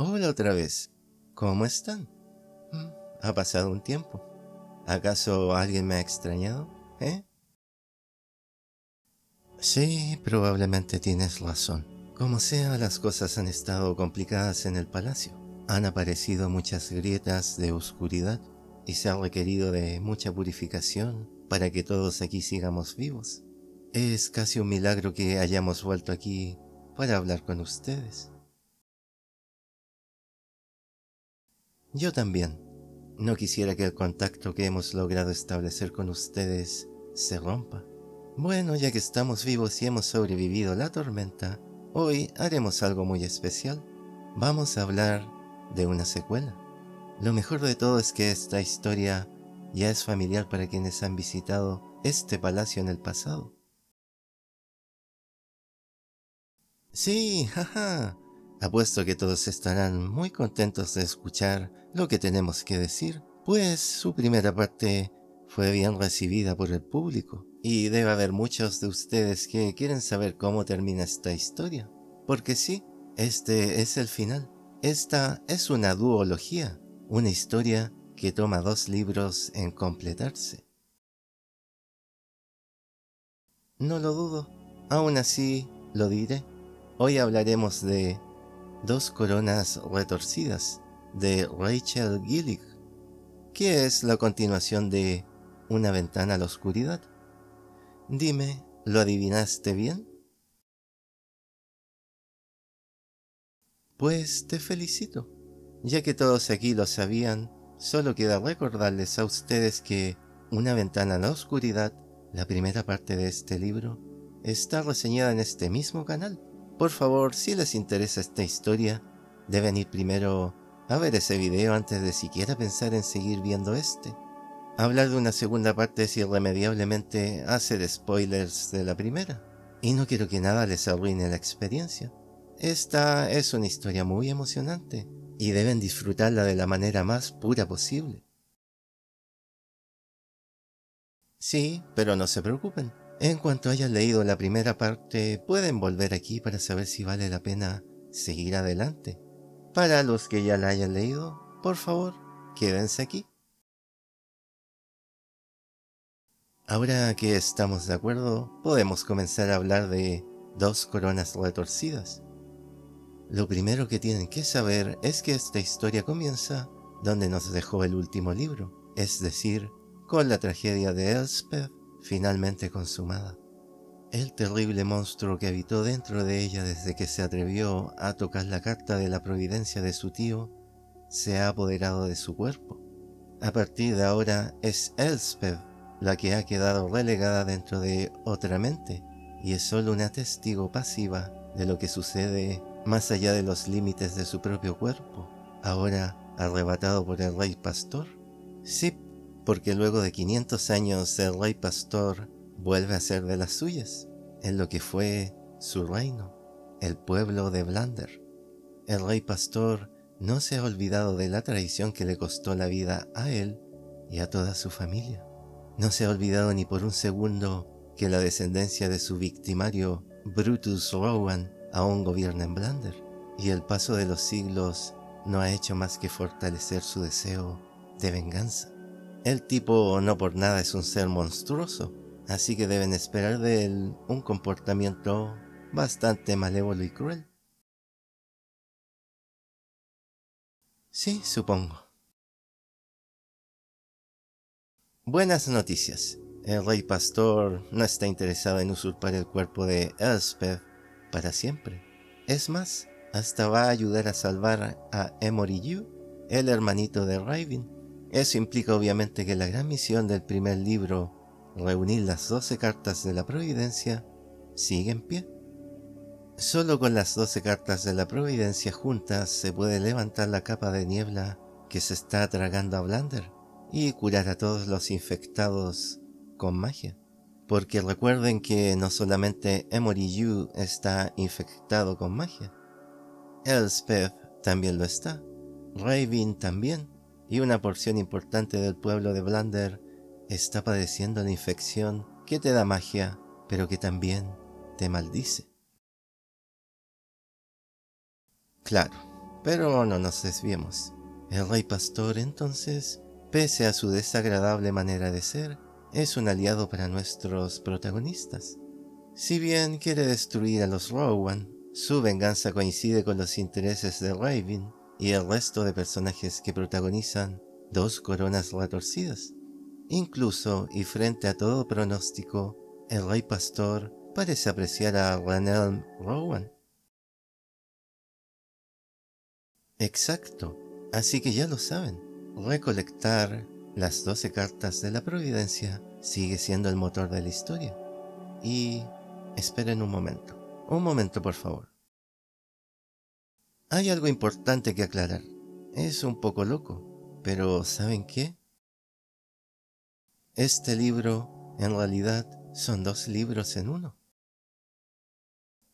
Hola otra vez. ¿Cómo están? Mm, Ha pasado un tiempo. ¿Acaso alguien me ha extrañado? ¿Eh? Sí, probablemente tienes razón. Como sea, las cosas han estado complicadas en el palacio. Han aparecido muchas grietas de oscuridad y se ha requerido de mucha purificación para que todos aquí sigamos vivos. Es casi un milagro que hayamos vuelto aquí para hablar con ustedes. Yo también. No quisiera que el contacto que hemos logrado establecer con ustedes se rompa. Bueno, ya que estamos vivos y hemos sobrevivido la tormenta, hoy haremos algo muy especial. Vamos a hablar de una secuela. Lo mejor de todo es que esta historia ya es familiar para quienes han visitado este palacio en el pasado. Sí, jaja. Apuesto que todos estarán muy contentos de escuchar lo que tenemos que decir, pues su primera parte fue bien recibida por el público, y debe haber muchos de ustedes que quieren saber cómo termina esta historia. Porque sí, este es el final. Esta es una duología, una historia que toma 2 libros en completarse. No lo dudo. Aún así, lo diré. Hoy hablaremos de Dos coronas retorcidas, de Rachel Gillig, que es la continuación de Una ventana a la oscuridad. Dime, ¿lo adivinaste bien? Pues te felicito. Ya que todos aquí lo sabían, solo queda recordarles a ustedes que Una ventana a la oscuridad, la primera parte de este libro, está reseñada en este mismo canal. Por favor, si les interesa esta historia, deben ir primero a ver ese video antes de siquiera pensar en seguir viendo este. Hablar de una segunda parte es irremediablemente hacer spoilers de la primera, y no quiero que nada les arruine la experiencia. Esta es una historia muy emocionante, y deben disfrutarla de la manera más pura posible. Sí, pero no se preocupen. En cuanto hayan leído la primera parte, pueden volver aquí para saber si vale la pena seguir adelante. Para los que ya la hayan leído, por favor, quédense aquí. Ahora que estamos de acuerdo, podemos comenzar a hablar de Dos coronas retorcidas. Lo primero que tienen que saber es que esta historia comienza donde nos dejó el último libro, es decir, con la tragedia de Elspeth finalmente consumada. El terrible monstruo que habitó dentro de ella desde que se atrevió a tocar la carta de la providencia de su tío se ha apoderado de su cuerpo. A partir de ahora es Elspeth la que ha quedado relegada dentro de otra mente y es solo una testigo pasiva de lo que sucede más allá de los límites de su propio cuerpo, ahora arrebatado por el rey pastor. Sí, porque luego de 500 años el rey pastor vuelve a ser de las suyas, en lo que fue su reino, el pueblo de Blander. El rey pastor no se ha olvidado de la traición que le costó la vida a él y a toda su familia. No se ha olvidado ni por un segundo que la descendencia de su victimario, Brutus Rowan, aún gobierna en Blander, y el paso de los siglos no ha hecho más que fortalecer su deseo de venganza. El tipo no por nada es un ser monstruoso, así que deben esperar de él un comportamiento bastante malévolo y cruel. Sí, supongo. Buenas noticias. El rey pastor no está interesado en usurpar el cuerpo de Elspeth para siempre. Es más, hasta va a ayudar a salvar a Emory Yu, el hermanito de Raven. Eso implica obviamente que la gran misión del primer libro, reunir las 12 cartas de la Providencia, sigue en pie. Solo con las 12 cartas de la Providencia juntas se puede levantar la capa de niebla que se está tragando a Blander y curar a todos los infectados con magia. Porque recuerden que no solamente Emory Yu está infectado con magia, Elspeth también lo está, Raven también, y una porción importante del pueblo de Blander está padeciendo la infección que te da magia, pero que también te maldice. Claro, Pero no nos desviemos. El Rey Pastor, entonces, pese a su desagradable manera de ser, es un aliado para nuestros protagonistas. Si bien quiere destruir a los Rowan, su venganza coincide con los intereses de Raven y el resto de personajes que protagonizan Dos Coronas Retorcidas. Incluso, y frente a todo pronóstico, el Rey Pastor parece apreciar a Ranelm Rowan. Exacto, así que ya lo saben, recolectar las 12 cartas de la Providencia sigue siendo el motor de la historia. Y esperen un momento por favor. Hay algo importante que aclarar. Es un poco loco, pero ¿saben qué? Este libro, en realidad, son 2 libros en uno.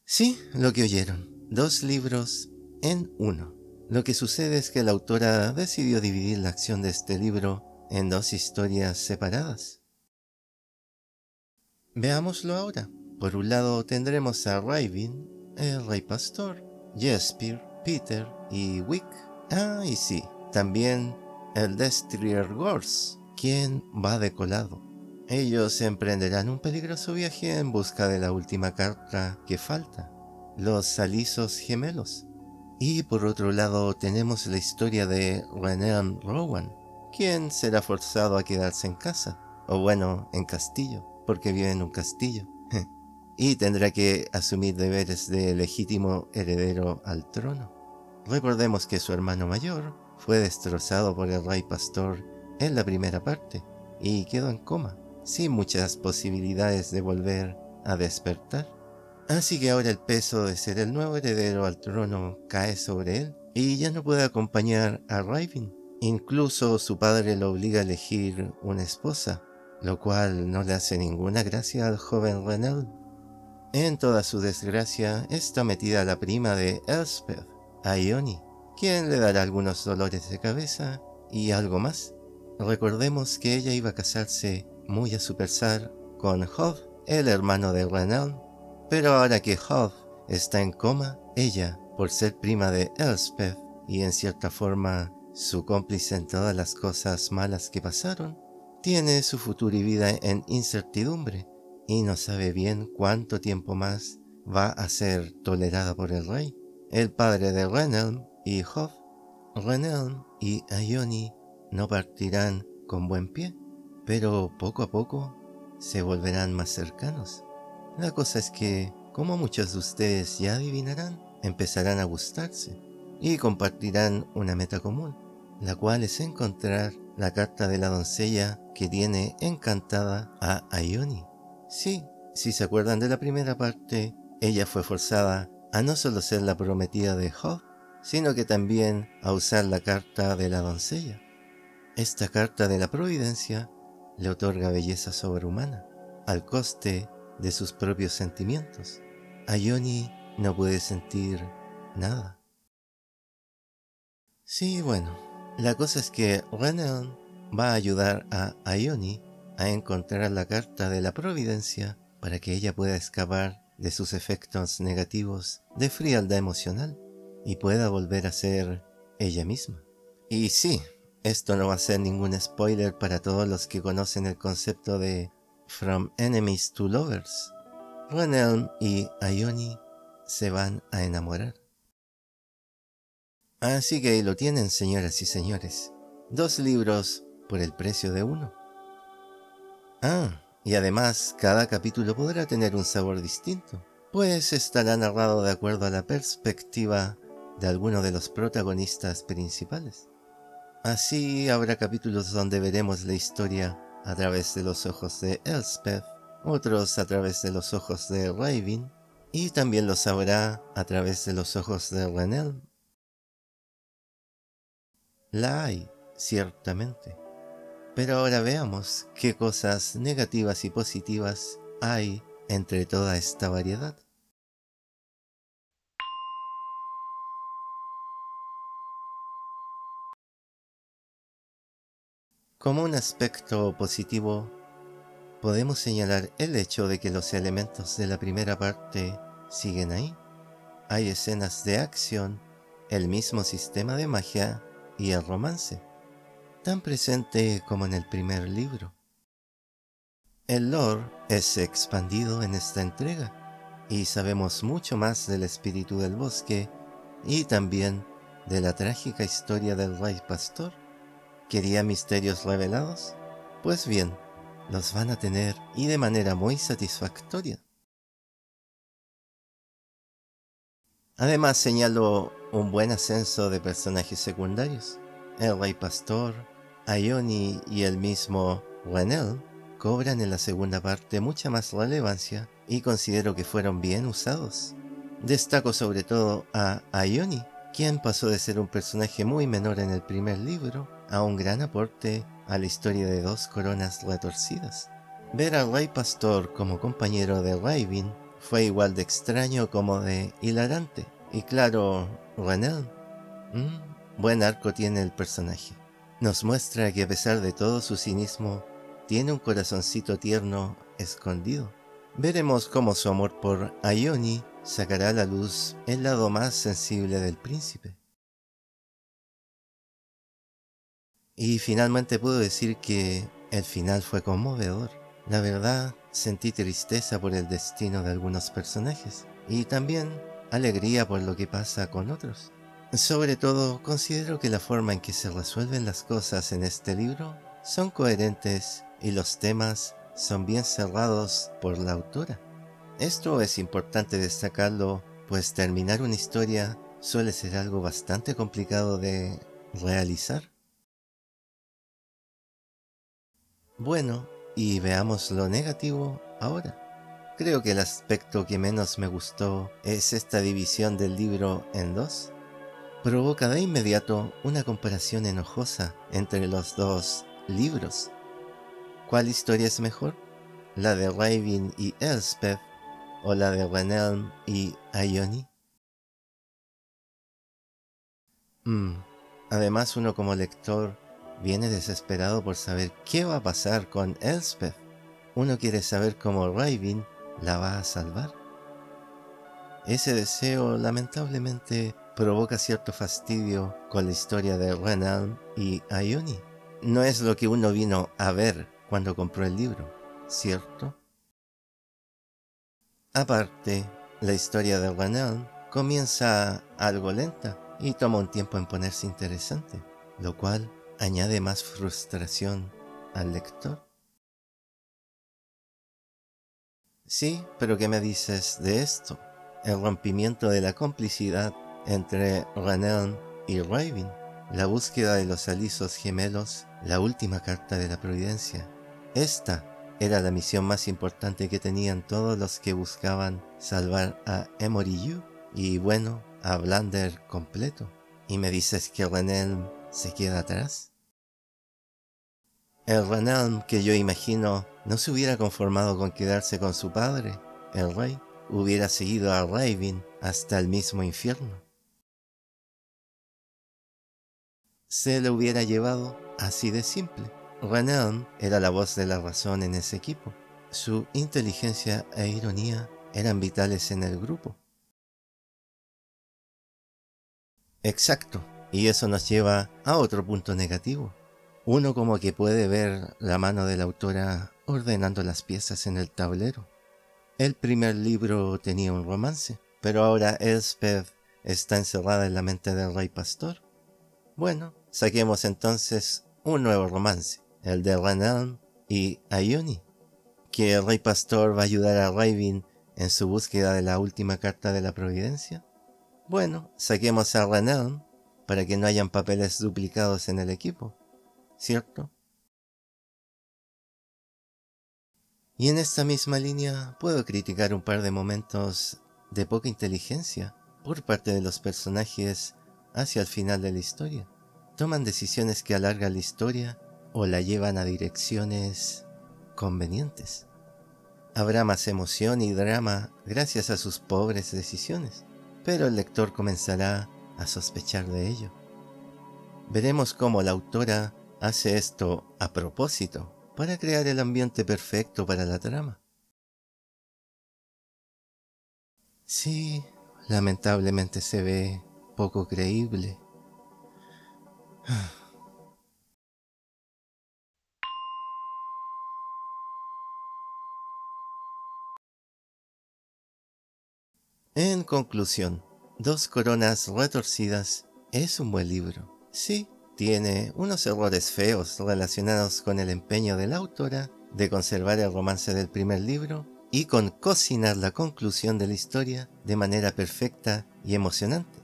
Sí, lo que oyeron, 2 libros en uno. Lo que sucede es que la autora decidió dividir la acción de este libro en 2 historias separadas. Veámoslo ahora. Por un lado tendremos a Raven, el Rey Pastor, Jesper, Peter y Wick. Ah, y sí, también el Destrier Gorse, quien va de colado. Ellos emprenderán un peligroso viaje en busca de la última carta que falta, los Salizos Gemelos. Y por otro lado tenemos la historia de Ranelm Rowan, quien será forzado a quedarse en casa, o bueno, en castillo, porque vive en un castillo, y tendrá que asumir deberes de legítimo heredero al trono. Recordemos que su hermano mayor fue destrozado por el Rey Pastor en la primera parte, y quedó en coma, sin muchas posibilidades de volver a despertar. Así que ahora el peso de ser el nuevo heredero al trono cae sobre él y ya no puede acompañar a Raven. Incluso su padre lo obliga a elegir una esposa, lo cual no le hace ninguna gracia al joven Ranelm. En toda su desgracia está metida la prima de Elspeth, Ione, quien le dará algunos dolores de cabeza y algo más. Recordemos que ella iba a casarse muy a su pesar con Hov, el hermano de Ranelm. Pero ahora que Hov está en coma, ella, por ser prima de Elspeth y en cierta forma su cómplice en todas las cosas malas que pasaron, tiene su futuro y vida en incertidumbre y no sabe bien cuánto tiempo más va a ser tolerada por el rey, el padre de Ranelm y Hov. Ranelm y Ione no partirán con buen pie, pero poco a poco se volverán más cercanos. La cosa es que, como muchos de ustedes ya adivinarán, empezarán a gustarse y compartirán una meta común, la cual es encontrar la carta de la doncella que tiene encantada a Ione. Sí, si se acuerdan de la primera parte, ella fue forzada a no solo ser la prometida de Hov, sino que también a usar la carta de la doncella. Esta carta de la Providencia le otorga belleza sobrehumana, al coste de sus propios sentimientos. Ione no puede sentir nada. Sí, bueno, la cosa es que Ranelm va a ayudar a Ione a encontrar la carta de la Providencia para que ella pueda escapar de sus efectos negativos de frialdad emocional y pueda volver a ser ella misma. Y sí, esto no va a ser ningún spoiler para todos los que conocen el concepto de From Enemies to Lovers. Ranelm y Ione se van a enamorar. Así que ahí lo tienen, señoras y señores. 2 libros por el precio de uno. Ah, y además cada capítulo podrá tener un sabor distinto, pues estará narrado de acuerdo a la perspectiva de alguno de los protagonistas principales. Así habrá capítulos donde veremos la historia a través de los ojos de Elspeth, otros a través de los ojos de Raven, y también los habrá a través de los ojos de Ranelm. La hay, ciertamente. Pero ahora veamos qué cosas negativas y positivas hay entre toda esta variedad. Como un aspecto positivo, podemos señalar el hecho de que los elementos de la primera parte siguen ahí. Hay escenas de acción el mismo sistema de magia y el romance, tan presente como en el primer libro. El lore es expandido en esta entrega, y sabemos mucho más del espíritu del bosque y también de la trágica historia del rey pastor. ¿Quería misterios revelados? Pues bien, los van a tener y de manera muy satisfactoria. Además señalo un buen ascenso de personajes secundarios. El rey pastor, Ione y el mismo Renel cobran en la segunda parte mucha más relevancia y considero que fueron bien usados. Destaco sobre todo a Ione, quien pasó de ser un personaje muy menor en el primer libro a un gran aporte a la historia de Dos Coronas Retorcidas. Ver al rey pastor como compañero de Raven fue igual de extraño como de hilarante. Y claro, Renel, buen arco tiene el personaje. Nos muestra que a pesar de todo su cinismo, tiene un corazoncito tierno escondido. Veremos cómo su amor por Ione sacará a la luz el lado más sensible del príncipe. Y finalmente puedo decir que el final fue conmovedor. La verdad, sentí tristeza por el destino de algunos personajes y también alegría por lo que pasa con otros. Sobre todo, considero que la forma en que se resuelven las cosas en este libro son coherentes y los temas son bien cerrados por la autora. Esto es importante destacarlo, pues terminar una historia suele ser algo bastante complicado de realizar. Bueno, y veamos lo negativo ahora. Creo que el aspecto que menos me gustó es esta división del libro en dos. Provoca de inmediato una comparación enojosa entre los dos libros. ¿Cuál historia es mejor? ¿La de Raven y Elspeth o la de Renelm y Ione? Mm. Además, uno como lector viene desesperado por saber qué va a pasar con Elspeth. Uno quiere saber cómo Raven la va a salvar. Ese deseo lamentablemente provoca cierto fastidio con la historia de Renelm y Ione. No es lo que uno vino a ver cuando compró el libro, ¿cierto? Aparte, la historia de Renelm comienza algo lenta y toma un tiempo en ponerse interesante, lo cual añade más frustración al lector. Sí, pero ¿qué me dices de esto? El rompimiento de la complicidad entre Renelm y Raven, la búsqueda de los alisos gemelos, la última carta de la providencia. Esta era la misión más importante que tenían todos los que buscaban salvar a Emory Yu y bueno, a Blander completo. ¿Y me dices que Renelm se queda atrás? El Renelm que yo imagino no se hubiera conformado con quedarse con su padre, el rey, hubiera seguido a Raven hasta el mismo infierno. Se lo hubiera llevado así de simple. Renelm era la voz de la razón en ese equipo. Su inteligencia e ironía eran vitales en el grupo. Exacto, y eso nos lleva a otro punto negativo. Uno como que puede ver la mano de la autora ordenando las piezas en el tablero. El primer libro tenía un romance, pero ahora Elspeth está encerrada en la mente del rey pastor. Bueno, saquemos entonces un nuevo romance, el de Renelm y Ione, que el rey pastor va a ayudar a Raven en su búsqueda de la última carta de la providencia. Bueno, saquemos a Renelm para que no hayan papeles duplicados en el equipo, ¿cierto? Y en esta misma línea puedo criticar un par de momentos de poca inteligencia por parte de los personajes hacia el final de la historia. Toman decisiones que alargan la historia o la llevan a direcciones convenientes. Habrá más emoción y drama gracias a sus pobres decisiones, pero el lector comenzará a sospechar de ello. Veremos cómo la autora hace esto a propósito para crear el ambiente perfecto para la trama. Sí, lamentablemente se ve poco creíble. En conclusión, Dos coronas retorcidas es un buen libro. Sí, tiene unos errores feos relacionados con el empeño de la autora de conservar el romance del primer libro y con cocinar la conclusión de la historia de manera perfecta y emocionante.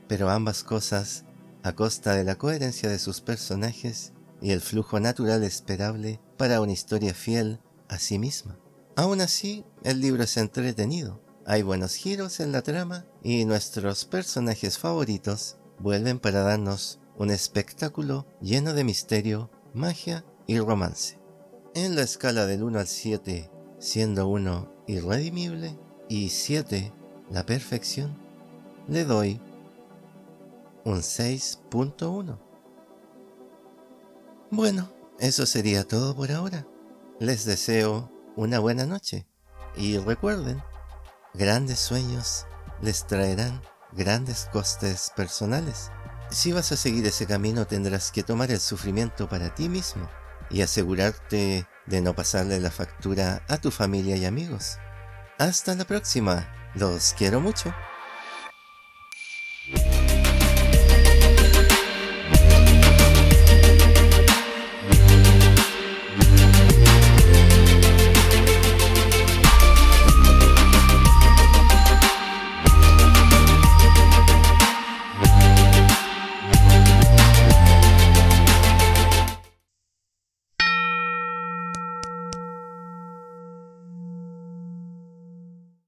Pero ambas cosas a costa de la coherencia de sus personajes y el flujo natural esperable para una historia fiel a sí misma. Aún así, el libro es entretenido. Hay buenos giros en la trama y nuestros personajes favoritos vuelven para darnos un espectáculo lleno de misterio, magia y romance. En la escala del 1 al 7, siendo 1 irredimible y 7 la perfección, le doy un 6.1. Bueno, eso sería todo por ahora. Les deseo una buena noche y recuerden, grandes sueños les traerán grandes costes personales. Si vas a seguir ese camino tendrás que tomar el sufrimiento para ti mismo y asegurarte de no pasarle la factura a tu familia y amigos. Hasta la próxima, los quiero mucho.